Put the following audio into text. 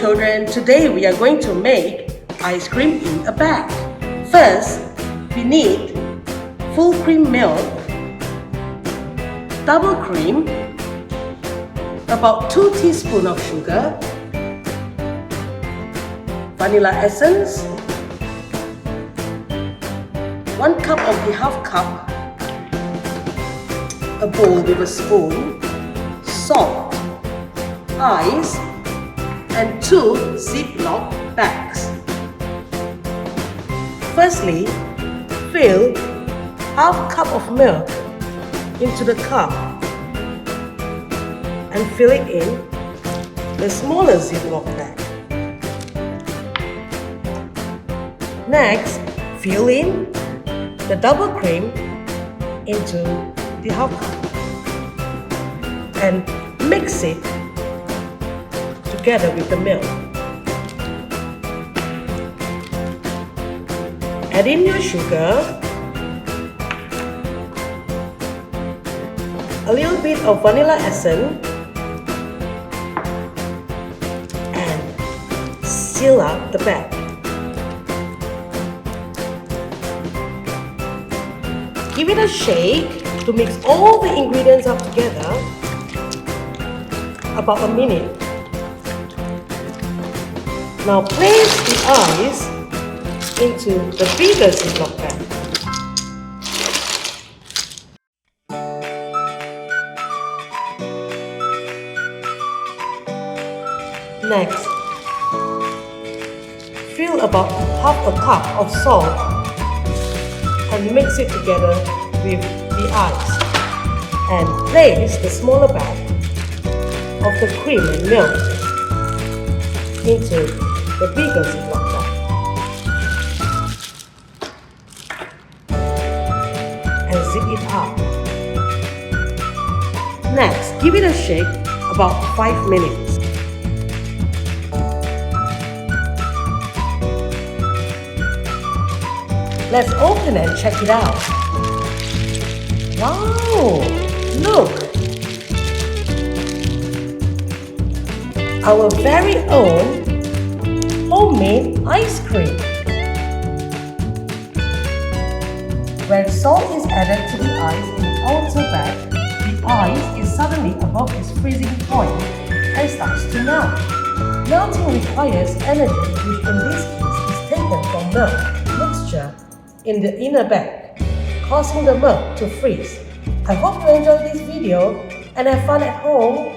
children, today we are going to make ice cream in a bag. First, we need full cream milk, double cream, about 2 teaspoons of sugar, vanilla essence, 1 cup of the half cup, a bowl with a spoon, salt, ice, and 2 Ziploc bags. Firstly, fill half cup of milk into the cup and fill it in the smaller Ziploc bag. Next, fill in the double cream into the half cup and mix it together with the milk. Add in your sugar, a little bit of vanilla essence, and seal up the bag. Give it a shake to mix all the ingredients up together, about a minute. Now place the ice into the bigger Ziploc bag. Next, fill about half a cup of salt and mix it together with the ice, and place the smaller bag of the cream and milk into the bigger Ziploc bag. And zip it up. Next, give it a shake about 5 minutes. Let's open and check it out. Wow! Look! Our very own homemade ice cream. When salt is added to the ice in the outer bag, the ice is suddenly above its freezing point and starts to melt. Melting requires energy, which in this case is taken from milk mixture in the inner bag, causing the milk to freeze. I hope you enjoyed this video and have fun at home.